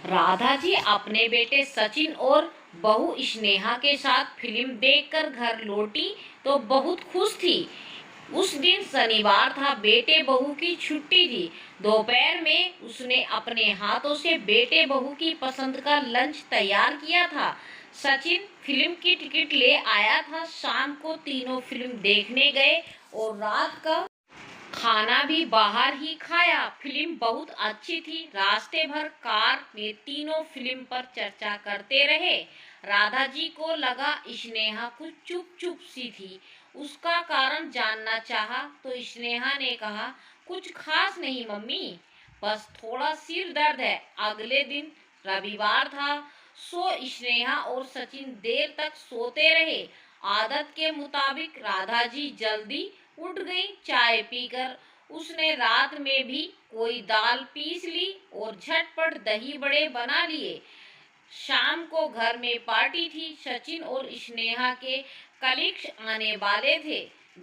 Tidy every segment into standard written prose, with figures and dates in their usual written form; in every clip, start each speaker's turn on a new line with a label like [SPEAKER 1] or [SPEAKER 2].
[SPEAKER 1] राधा जी अपने बेटे सचिन और बहू स्नेहा के साथ फिल्म देखकर घर लौटी तो बहुत खुश थी। उस दिन शनिवार था, बेटे बहू की छुट्टी थी। दोपहर में उसने अपने हाथों से बेटे बहू की पसंद का लंच तैयार किया था। सचिन फिल्म की टिकट ले आया था। शाम को तीनों फिल्म देखने गए और रात का खाना भी बाहर ही खाया। फिल्म बहुत अच्छी थी। रास्ते भर कार में तीनों फिल्म पर चर्चा करते रहे। राधा जी को लगा स्नेहा कुछ चुप चुप सी थी। उसका कारण जानना चाहा तो स्नेहा ने कहा, कुछ खास नहीं मम्मी, बस थोड़ा सिर दर्द है। अगले दिन रविवार था, सो स्नेहा और सचिन देर तक सोते रहे। आदत के मुताबिक राधा जी जल्दी उठ गई। चाय पीकर उसने रात में भी कोई दाल पीस ली और झटपट दही बड़े बना लिए। शाम को घर में पार्टी थी। सचिन और स्नेहा के कलीग्स आने वाले थे।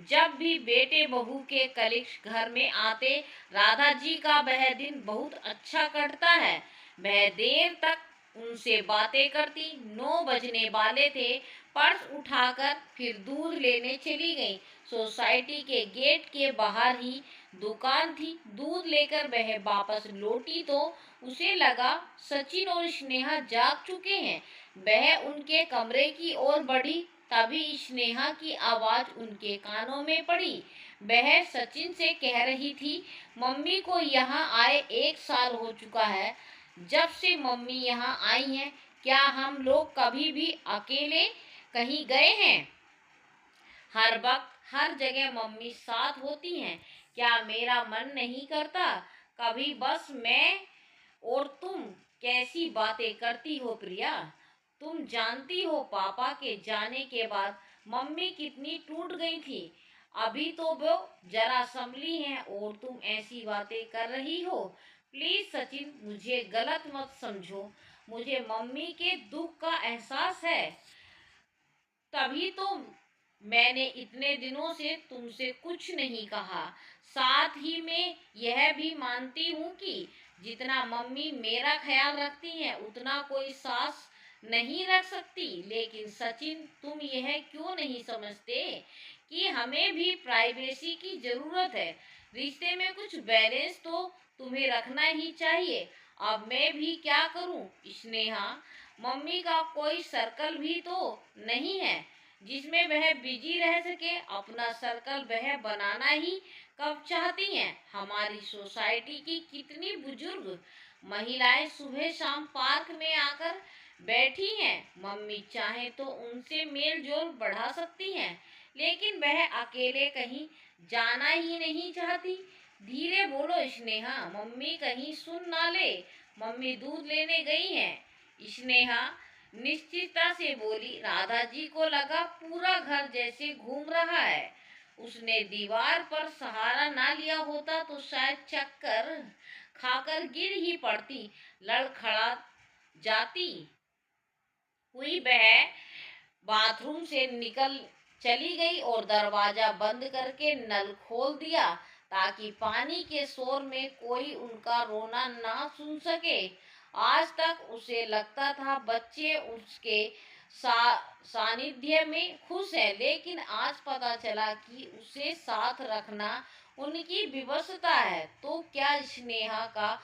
[SPEAKER 1] जब भी बेटे बहू के कलीग्स घर में आते, राधा जी का वह दिन बहुत अच्छा कटता है। वह देर तक उनसे बातें करती। 9 बजने वाले थे। पर्स उठाकर फिर दूध लेने चली गई। सोसाइटी के गेट के बाहर ही दुकान थी। दूध लेकर वह वापस लौटी तो उसे लगा सचिन और स्नेहा जाग चुके हैं। वह उनके कमरे की ओर बढ़ी। तभी स्नेहा की आवाज उनके कानों में पड़ी। वह सचिन से कह रही थी, मम्मी को यहाँ आए 1 साल हो चुका है। जब से मम्मी यहाँ आई हैं, क्या हम लोग कभी भी अकेले कहीं गए हैं? हर वक्त हर जगह मम्मी साथ होती हैं। क्या मेरा मन नहीं करता कभी? बस मैं और तुम कैसी बातें करती हो प्रिया। तुम जानती हो पापा के जाने के बाद मम्मी कितनी टूट गई थी। अभी तो वो जरा संभली हैं और तुम ऐसी बातें कर रही हो। प्लीज सचिन, मुझे गलत मत समझो। मुझे मम्मी के दुख का एहसास है। तभी तो मैंने इतने दिनों से तुमसे कुछ नहीं कहा। साथ ही में यह भी मानती हूँ कि जितना मम्मी मेरा ख्याल रखती हैं, उतना कोई सास नहीं रख सकती। लेकिन सचिन, तुम यह क्यों नहीं समझते कि हमें भी प्राइवेसी की जरूरत है? रिश्ते में कुछ बैलेंस तो तुम्हें रखना ही चाहिए। अब मैं भी क्या करूं स्नेहा? मम्मी का कोई सर्कल भी तो नहीं है जिसमें वह बिजी रह सके। अपना सर्कल वह बनाना ही कब चाहती हैं। हमारी सोसाइटी की कितनी बुजुर्ग महिलाएं सुबह शाम पार्क में आकर बैठी हैं। मम्मी चाहे तो उनसे मेल जोल बढ़ा सकती हैं, लेकिन वह अकेले कहीं जाना ही नहीं चाहती। धीरे बोलो स्नेहा, मम्मी कहीं सुन ना ले। मम्मी दूध लेने गई हैं। स्नेहा निश्चितता से बोली। राधा जी को लगा पूरा घर जैसे घूम रहा है। उसने दीवार पर सहारा ना लिया होता तो शायद चक्कर खाकर गिर ही पड़ती, लड़खड़ा जाती हुई। वह बाथरूम से निकल चली गई और दरवाजा बंद करके नल खोल दिया ताकि पानी के शोर में कोई उनका रोना ना सुन सके। आज तक उसे लगता था बच्चे उसके सानिध्य में खुश है, लेकिन आज पता चला कि उसे साथ रखना उनकी विवशता है। तो क्या स्नेहा का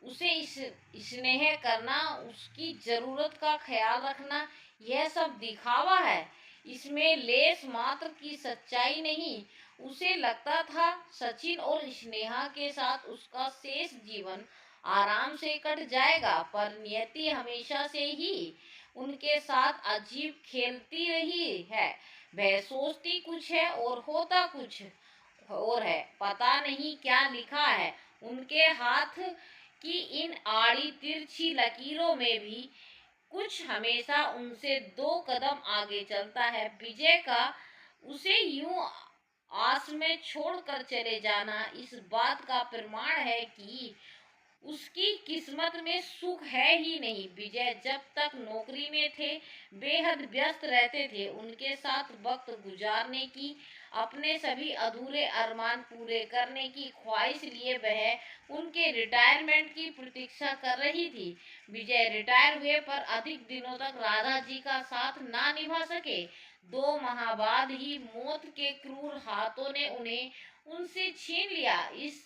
[SPEAKER 1] उसे स्नेह करना, उसकी जरूरत का ख्याल रखना, यह सब दिखावा है? इसमें लेस मात्र की सच्चाई नहीं। उसे लगता था सचिन और स्नेहा के साथ उसका शेष जीवन आराम से कट जाएगा, पर नियति हमेशा से ही उनके साथ अजीब खेलती रही है। वह सोचती कुछ है और होता कुछ और है। पता नहीं क्या लिखा है उनके हाथ की इन आड़ी तिरछी लकीरों में भी कुछ हमेशा उनसे 2 कदम आगे चलता है। विजय का उसे यूं आस में छोड़कर चले जाना इस बात का प्रमाण है कि उसकी किस्मत में सुख है ही नहीं। विजय जब तक नौकरी में थे बेहद व्यस्त रहते थे। उनके साथ वक्त गुजारने की, अपने सभी अधूरे अरमान पूरे करने की ख्वाहिश लिए वह उनके रिटायरमेंट की प्रतीक्षा कर रही थी। विजय रिटायर हुए पर अधिक दिनों तक राधा जी का साथ ना निभा सके। 2 माह बाद ही मौत के क्रूर हाथों ने उन्हें उनसे छीन लिया। इस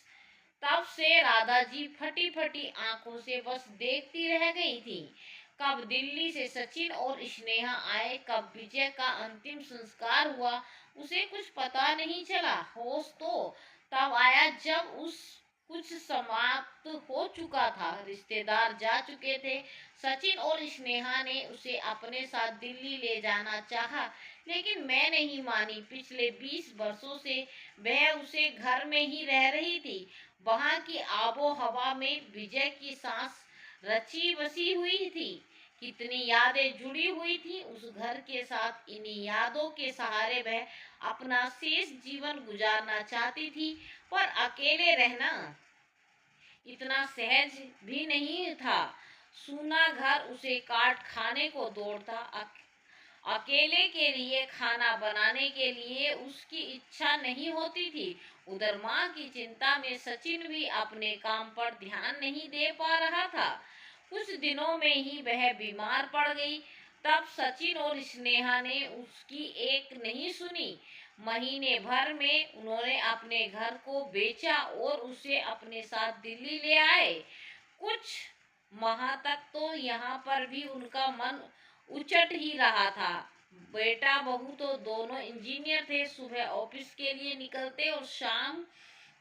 [SPEAKER 1] तब से राधा जी फटी फटी आंखों से बस देखती रह गई थी। कब दिल्ली से सचिन और स्नेहा आए, कब विजय का अंतिम संस्कार हुआ, उसे कुछ पता नहीं चला। होश तो तब आया जब उस कुछ समाप्त हो चुका था। रिश्तेदार जा चुके थे। सचिन और स्नेहा ने उसे अपने साथ दिल्ली ले जाना चाहा, लेकिन मैं नहीं मानी। पिछले 20 वर्षों से वह उसे घर में ही रह रही थी। वहां की आबो हवा में विजय की सांस रची बसी हुई थी। कितनी यादें जुड़ी हुई थी उस घर के साथ। इन्हीं यादों के सहारे वह अपना शेष जीवन गुजारना चाहती थी। पर अकेले रहना इतना सहज भी नहीं था। सूना घर उसे काट खाने को दौड़ता। अकेले के लिए खाना बनाने के लिए उसकी इच्छा नहीं होती थी। उधर माँ की चिंता में सचिन भी अपने काम पर ध्यान नहीं दे पा रहा था। कुछ दिनों में ही वह बीमार पड़ गई। तब सचिन और स्नेहा ने उसकी एक नहीं सुनी। महीने भर में उन्होंने अपने घर को बेचा और उसे अपने साथ दिल्ली ले आए। कुछ माह तक तो यहाँ पर भी उनका मन उचट ही रहा था। बेटा बहू तो दोनों इंजीनियर थे। सुबह ऑफिस के लिए निकलते और शाम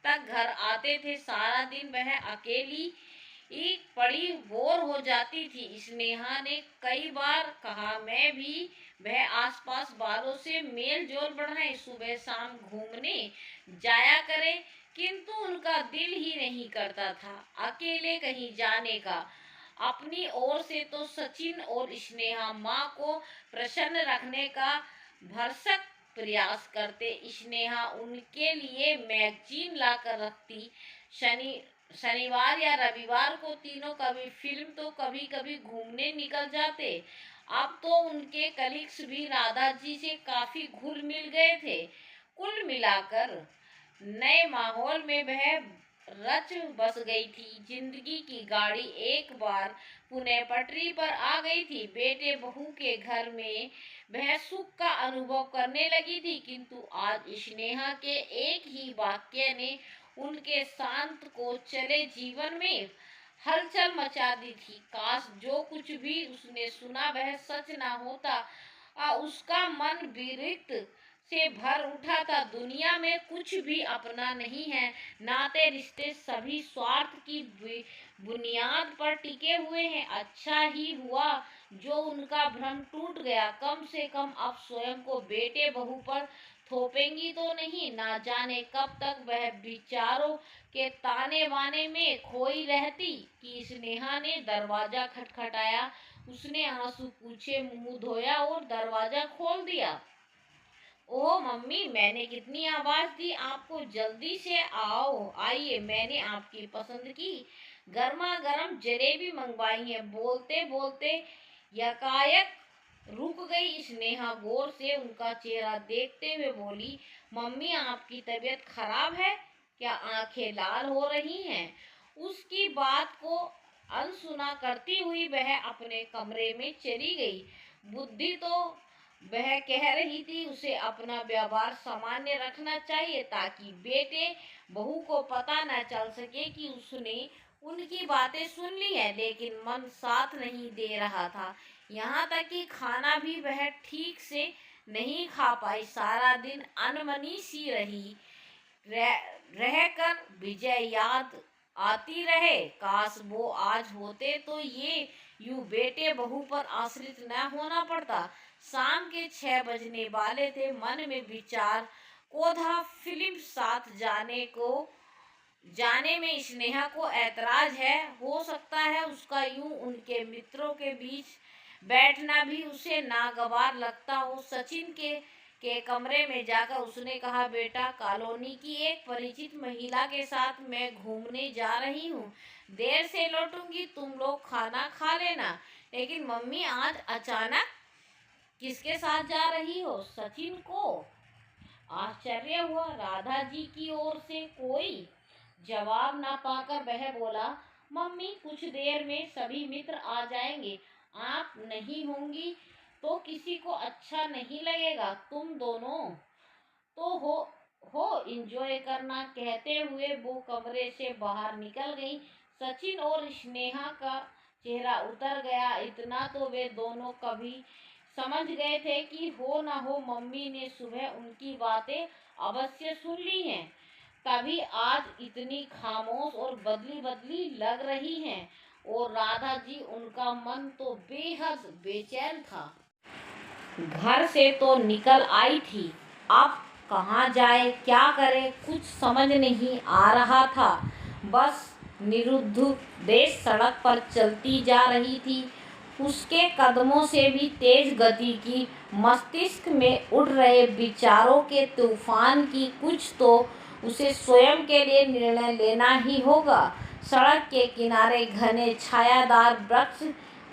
[SPEAKER 1] तक घर आते थे। सारा दिन वह अकेली एक पड़ी बोर हो जाती थी। स्नेहा ने कई बार कहा मैं भी वह आसपास वालों से मेल जोल बढ़ाए, सुबह शाम घूमने जाया करे, किंतु उनका दिल ही नहीं करता था अकेले कहीं जाने का। अपनी ओर से तो सचिन और स्नेहा माँ को प्रसन्न रखने का भरसक प्रयास करते। स्नेहा उनके लिए मैगजीन लाकर रखती। शनिवार या रविवार को तीनों कभी फिल्म तो कभी कभी घूमने निकल जाते। अब तो उनके कलीग्स भी राधा जी से काफी घुल मिल गए थे। कुल मिलाकर नए माहौल में वह रच बस गई थी। जिंदगी की गाड़ी एक बार पुनः पटरी पर आ गई थी। बेटे बहू के घर में वह सुख का अनुभव करने लगी थी, किंतु आज स्नेहा के एक ही वाक्य ने उनके शांत को चले जीवन में हलचल मचा दी थी। काश जो कुछ भी उसने सुना वह सच ना होता। उसका मन विरक्त से भर उठा था। दुनिया में कुछ भी अपना नहीं है। नाते रिश्ते सभी स्वार्थ की बुनियाद पर टिके हुए हैं। अच्छा ही हुआ जो उनका भ्रम टूट गया। कम से कम अब स्वयं को बेटे बहू पर थोपेंगी तो नहीं। ना जाने कब तक वह विचारों के ताने बाने में खोई रहती कि स्नेहा ने दरवाजा खटखटाया। उसने आंसू पूछे मुंह धोया और दरवाजा खोल दिया। ओह मम्मी, मैंने कितनी आवाज दी आपको, जल्दी से आओ, आइए, मैंने आपकी पसंद की गर्मा गर्म जलेबी मंगवाई है। बोलते बोलते यकायक रुक गई स्नेहा। गौर से उनका चेहरा देखते हुए बोली, मम्मी आपकी तबीयत खराब है क्या? आंखें लाल हो रही हैं। उसकी बात को अनसुना करती हुई वह अपने कमरे में चली गई। बुद्धि तो वह कह रही थी उसे अपना व्यवहार सामान्य रखना चाहिए ताकि बेटे बहू को पता न चल सके कि उसने उनकी बातें सुन ली है, लेकिन मन साथ नहीं दे रहा था। यहाँ तक कि खाना भी वह ठीक से नहीं खा पाई। सारा दिन अनमनी सी रही। रहकर विजय याद आती रहे। काश वो आज होते तो ये यूं बेटे बहू पर आश्रित न होना पड़ता। शाम के 6 बजने वाले थे। मन में विचार कोधा फिल्म साथ जाने में स्नेहा को ऐतराज है। हो सकता है उसका यूं उनके मित्रों के बीच बैठना भी उसे नागवार लगता हो। सचिन के के कमरे में जाकर उसने कहा, बेटा, कॉलोनी की एक परिचित महिला के साथ मैं घूमने जा रही हूँ, देर से लौटूंगी, तुम लोग खाना खा लेना। लेकिन मम्मी, आज अचानक किसके साथ जा रही हो? सचिन को आश्चर्य हुआ। राधा जी की ओर से कोई जवाब ना पाकर वह बोला, मम्मी, कुछ देर में सभी मित्र आ जाएंगे, आप नहीं होंगी तो किसी को अच्छा नहीं लगेगा, तुम दोनों तो हो एंजॉय करना। कहते हुए वो कमरे से बाहर निकल गई। सचिन और स्नेहा का चेहरा उतर गया। इतना तो वे दोनों कभी समझ गए थे कि हो ना हो मम्मी ने सुबह उनकी बातें अवश्य सुन ली हैं, तभी आज इतनी खामोश और बदली बदली लग रही हैं। और राधा जी, उनका मन तो बेहद बेचैन था। घर से तो निकल आई थी, अब कहाँ जाए, क्या करे, कुछ समझ नहीं आ रहा था। बस निरुद्ध देश सड़क पर चलती जा रही थी। उसके कदमों से भी तेज गति की, मस्तिष्क में उड़ रहे विचारों के तूफान की। कुछ तो उसे स्वयं के लिए निर्णय लेना ही होगा। सड़क के किनारे घने छायादार वृक्ष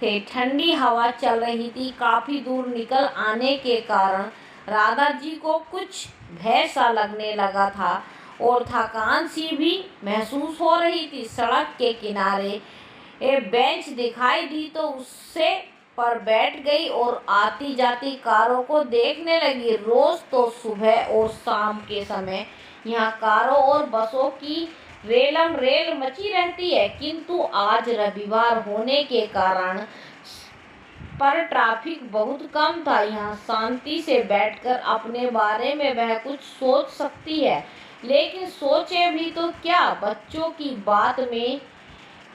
[SPEAKER 1] थे, ठंडी हवा चल रही थी। काफी दूर निकल आने के कारण राधा जी को कुछ भय सा लगने लगा था और थकान सी भी महसूस हो रही थी। सड़क के किनारे एक बेंच दिखाई दी तो उससे पर बैठ गई और आती जाती कारों को देखने लगी। रोज तो सुबह और शाम के समय यहाँ कारों और बसों की रेलम रेल मची रहती है, किंतु आज रविवार होने के कारण पर ट्रैफिक बहुत कम था। यहाँ शांति से बैठकर अपने बारे में वह कुछ सोच सकती है, लेकिन सोचे भी तो क्या, बच्चों की बात में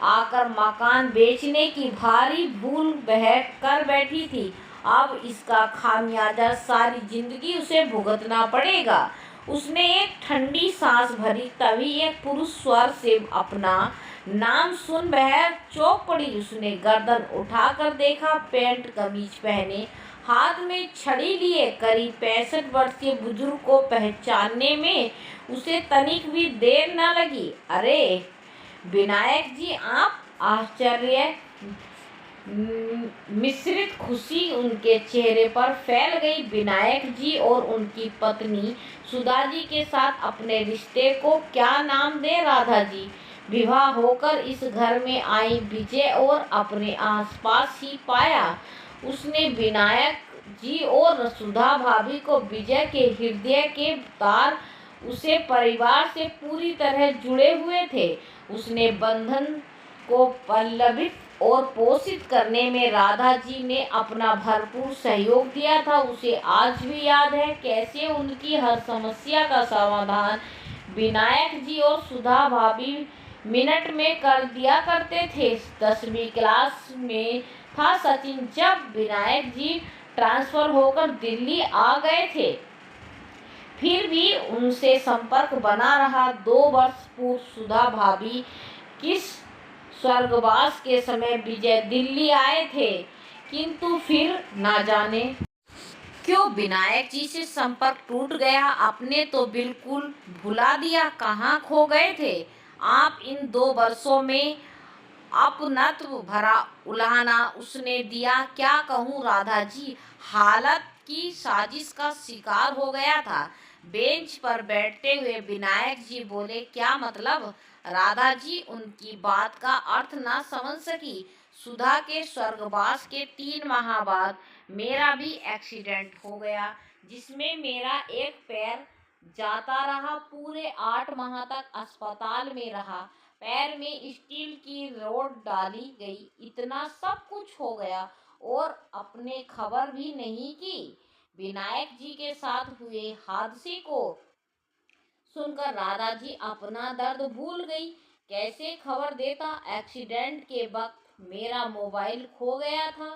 [SPEAKER 1] आकर मकान बेचने की भारी भूल वह कर बैठी थी। अब इसका खामियाजा सारी जिंदगी उसे भुगतना पड़ेगा। उसने एक ठंडी सांस भरी, तभी एक पुरुष स्वर से अपना नाम सुन वह चौंक पड़ी। उसने गर्दन उठाकर देखा, पैंट कमीज पहने, हाथ में छड़ी लिए करीब 65 वर्षीय बुजुर्ग को पहचानने में उसे तनिक भी देर न लगी। अरे विनायक जी, आप! आश्चर्य मिश्रित खुशी उनके चेहरे पर फैल गई। विनायक जी और उनकी पत्नी सुधा जी के साथ अपने रिश्ते को क्या नाम दे? राधा जी विवाह होकर इस घर में आई विजय और अपने आसपास ही पाया। उसने विनायक जी और सुधा भाभी को विजय के हृदय के तार उसे परिवार से पूरी तरह जुड़े हुए थे। उसने बंधन को पल्लवित और पोषित करने में राधा जी ने अपना भरपूर सहयोग दिया था। उसे आज भी याद है कैसे उनकी हर समस्या का समाधान विनायक जी और सुधा भाभी मिनट में कर दिया करते थे। 10वीं क्लास में था सचिन जब विनायक जी ट्रांसफर होकर दिल्ली आ गए थे। फिर भी उनसे संपर्क बना रहा। 2 वर्ष पूर्व सुधा भाभी किस स्वर्गवास के समय विजय दिल्ली आए थे, किंतु फिर ना जाने क्यों विनायक जी से संपर्क टूट गया। आपने तो बिल्कुल भुला दिया, कहाँ खो गए थे आप इन 2 वर्षों में? अपनत्व भरा उलाहना उसने दिया। क्या कहूँ राधा जी, हालत की साजिश का शिकार हो गया था। बेंच पर बैठते हुए विनायक जी बोले, क्या मतलब? राधा जी उनकी बात का अर्थ ना समझ सकी। सुधा के स्वर्गवास के 3 माह बाद मेरा भी एक्सीडेंट हो गया, जिसमें मेरा एक पैर जाता रहा। पूरे 8 माह तक अस्पताल में रहा, पैर में स्टील की रोड डाली गई। इतना सब कुछ हो गया और अपने खबर भी नहीं की। विनायक जी के साथ हुए हादसे को सुनकर राधा जी अपना दर्द भूल गई। कैसे खबर देता? एक्सीडेंट के वक्त मेरा मोबाइल खो गया था,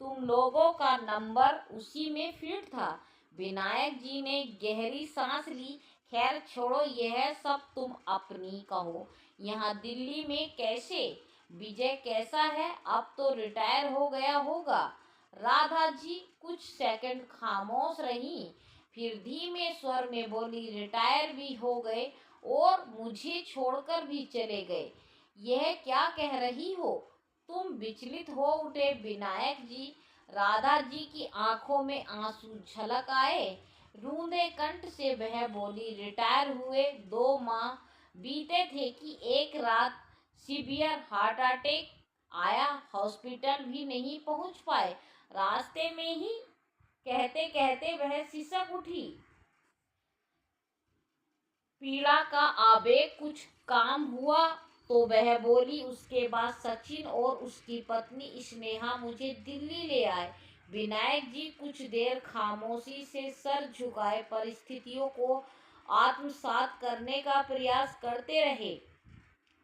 [SPEAKER 1] तुम लोगों का नंबर उसी में फीड था। विनायक जी ने गहरी सांस ली। खैर छोड़ो, यह सब तुम अपनी कहो। यहाँ दिल्ली में कैसे? विजय कैसा है? अब तो रिटायर हो गया होगा। राधा जी कुछ सेकंड खामोश रही, फिर धीमे स्वर में बोली, रिटायर भी हो गए और मुझे छोड़कर भी चले गए, यह क्या कह रही हो? तुम विचलित हो उठे विनायक जी। राधा जी की आंखों में आंसू झलक आए। रूंधे कंठ से वह बोली, रिटायर हुए 2 माह बीते थे कि एक रात सीवियर हार्ट अटैक आया, हॉस्पिटल भी नहीं पहुंच पाए। रास्ते में ही कहते कहते वह सिसक उठी। पीड़ा का आवेग कुछ काम हुआ तो वह बोली, उसके बाद सचिन और उसकी पत्नी स्नेहा मुझे दिल्ली ले आए। विनायक जी कुछ देर खामोशी से सर झुकाए परिस्थितियों को आत्मसात करने का प्रयास करते रहे।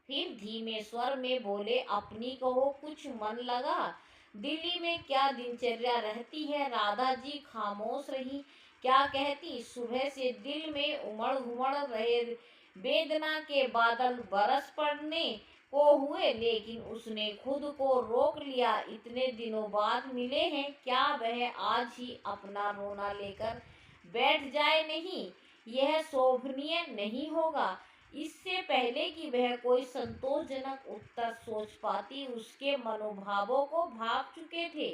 [SPEAKER 1] फिर धीमे स्वर में बोले, अपनी कहो, कुछ मन लगा? दिल्ली में क्या दिनचर्या रहती है? राधा जी खामोश रही। क्या कहती? सुबह से दिल में उमड़ घुमड़ रहे वेदना के बादल बरस पड़ने को हुए, लेकिन उसने खुद को रोक लिया। इतने दिनों बाद मिले हैं, क्या वह आज ही अपना रोना लेकर बैठ जाए? नहीं, यह शोभनीय नहीं होगा। इससे पहले कि वह कोई संतोषजनक उत्तर सोच पाती, उसके मनोभावों को भाप चुके थे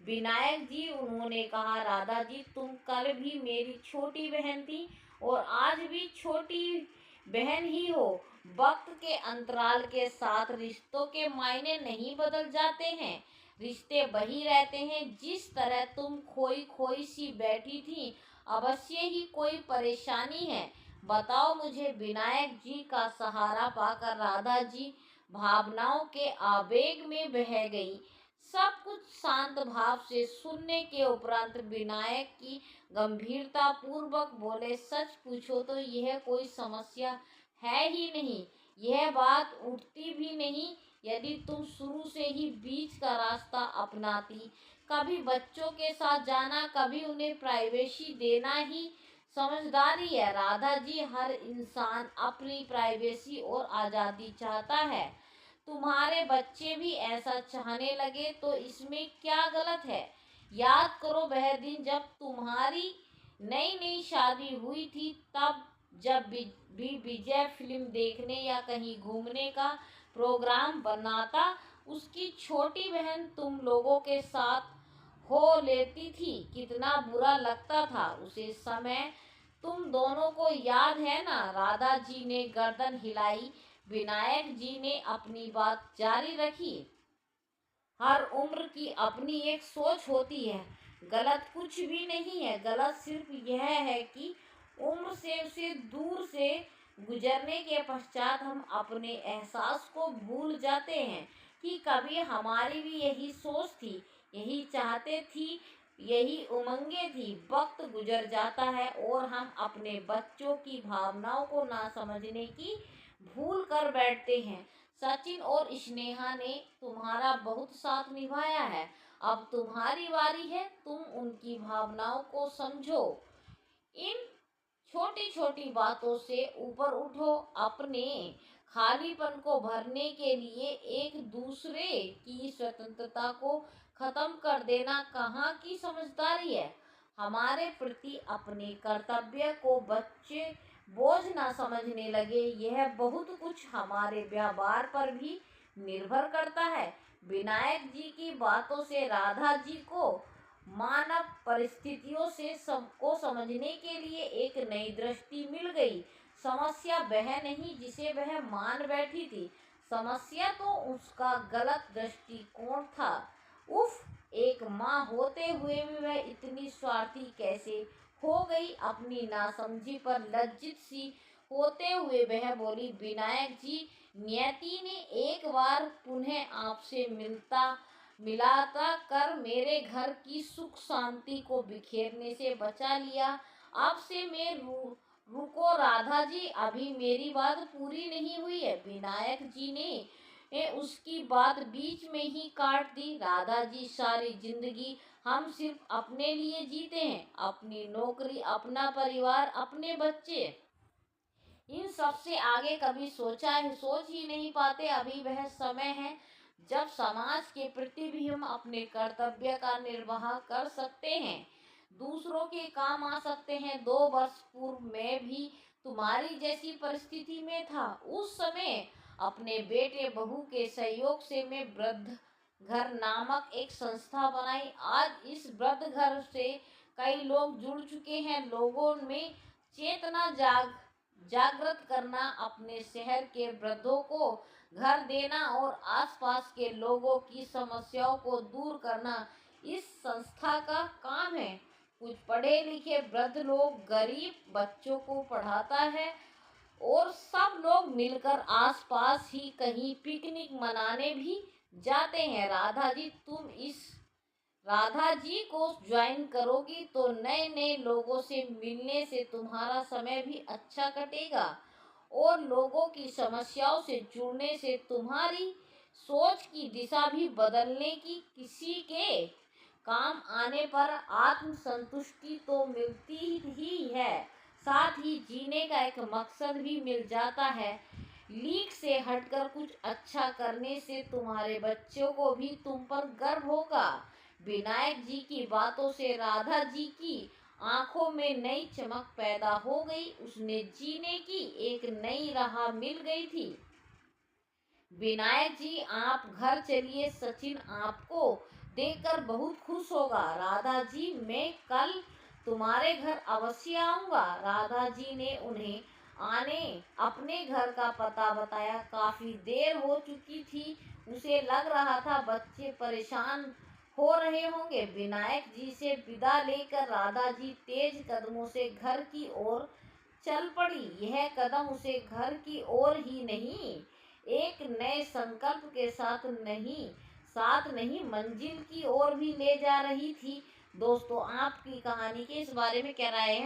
[SPEAKER 1] विनायक जी। उन्होंने कहा, राधा जी, तुम कल भी मेरी छोटी बहन थी और आज भी छोटी बहन ही हो। वक्त के अंतराल के साथ रिश्तों के मायने नहीं बदल जाते हैं, रिश्ते वही रहते हैं। जिस तरह तुम खोई खोई सी बैठी थी, अवश्य ही कोई परेशानी है, बताओ मुझे। विनायक जी का सहारा पाकर राधा जी भावनाओं के आवेग में बह गई। सब कुछ शांत भाव से सुनने के उपरांत विनायक की गंभीरता पूर्वक बोले, सच पूछो तो यह कोई समस्या है ही नहीं, यह बात उठती भी नहीं यदि तुम शुरू से ही बीच का रास्ता अपनाती। कभी बच्चों के साथ जाना, कभी उन्हें प्राइवेसी देना ही समझदारी है। राधा जी, हर इंसान अपनी प्राइवेसी और आज़ादी चाहता है। तुम्हारे बच्चे भी ऐसा चाहने लगे तो इसमें क्या गलत है? याद करो वह दिन जब तुम्हारी नई नई शादी हुई थी, तब जब भी विजय फिल्म देखने या कहीं घूमने का प्रोग्राम बनाता, उसकी छोटी बहन तुम लोगों के साथ हो लेती थी, कितना बुरा लगता था उसे समय। तुम दोनों को याद है ना? राधा जी ने गर्दन हिलाई। विनायक जी ने अपनी बात जारी रखी। हर उम्र की अपनी एक सोच होती है, गलत कुछ भी नहीं है। गलत सिर्फ यह है कि उम्र से उसे दूर से गुजरने के पश्चात हम अपने एहसास को भूल जाते हैं कि कभी हमारी भी यही सोच थी, यही चाहते थी, यही उमंगे थी। वक्त गुजर जाता है और हम अपने बच्चों की भावनाओं को ना समझने की भूल कर बैठते हैं। सचिन और स्नेहा ने तुम्हारा बहुत साथ निभाया है, अब तुम्हारी बारी है, तुम उनकी भावनाओं को समझो। इन छोटी छोटी बातों से ऊपर उठो। अपने खालीपन को भरने के लिए एक दूसरे की स्वतंत्रता को खत्म कर देना कहाँ की समझदारी है? हमारे प्रति अपने कर्तव्य को बच्चे बोझ ना समझने लगे, यह बहुत कुछ हमारे व्यवहार पर भी निर्भर करता है। विनायक जी की बातों से राधा जी को मानव परिस्थितियों से सबको समझने के लिए एक नई दृष्टि मिल गई। समस्या वह नहीं जिसे वह मान बैठी थी, समस्या तो उसका गलत दृष्टिकोण था। उफ, एक माँ होते हुए भी वह इतनी स्वार्थी कैसे हो गई? अपनी नासमझी पर लज्जित सी होते हुए वह बोली, विनायक जी, नियति ने एक बार पुनः आपसे मिलाता कर मेरे घर की सुख शांति को बिखेरने से बचा लिया। अब से मैं रुको राधा जी, अभी मेरी बात पूरी नहीं हुई है। विनायक जी ने उसकी बात बीच में ही काट दी। राधा जी, सारी जिंदगी हम सिर्फ अपने लिए जीते हैं, अपनी नौकरी, अपना परिवार, अपने बच्चे, इन सब से आगे कभी सोच ही नहीं पाते। अभी वह समय है जब समाज के प्रति भी हम अपने कर्तव्य का निर्वाह कर सकते हैं। दूसरों के काम आ सकते हैं। 2 वर्ष पूर्व मैं भी तुम्हारी जैसी परिस्थिति में था। उस समय अपने बेटे बहू के सहयोग से मैं वृद्ध घर नामक एक संस्था बनाई। आज इस वृद्ध घर से कई लोग जुड़ चुके हैं। लोगों में चेतना जागृत करना, अपने शहर के वृद्धों को घर देना और आसपास के लोगों की समस्याओं को दूर करना इस संस्था का काम है। कुछ पढ़े लिखे वृद्ध लोग गरीब बच्चों को पढ़ाता है और सब लोग मिलकर आसपास ही कहीं पिकनिक मनाने भी जाते हैं। राधा जी को ज्वाइन करोगी तो नए नए लोगों से मिलने से तुम्हारा समय भी अच्छा कटेगा और लोगों की समस्याओं से जुड़ने से तुम्हारी सोच की दिशा भी बदलने की, किसी के काम आने पर आत्म संतुष्टि तो मिलती ही है, साथ ही जीने का एक मकसद भी मिल जाता है। लीक से हटकर कुछ अच्छा करने से तुम्हारे बच्चों को भी तुम पर गर्व होगा। विनायक जी की बातों से राधा जी की आंखों में नई चमक पैदा हो गई। उसने जीने की एक नई राह मिल गई थी। विनायक जी आप घर चलिए, सचिन आपको देखकर बहुत खुश होगा। राधा जी मैं कल तुम्हारे घर अवश्य आऊँगा। राधा जी ने उन्हें अपने घर का पता बताया। काफ़ी देर हो चुकी थी, उसे लग रहा था बच्चे परेशान हो रहे होंगे। विनायक जी से विदा लेकर राधा जी तेज कदमों से घर की ओर चल पड़ी। यह कदम उसे घर की ओर ही नहीं, एक नए संकल्प के साथ नहीं मंजिल की ओर भी ले जा रही थी। दोस्तों आपकी कहानी के इस बारे में क्या राय है?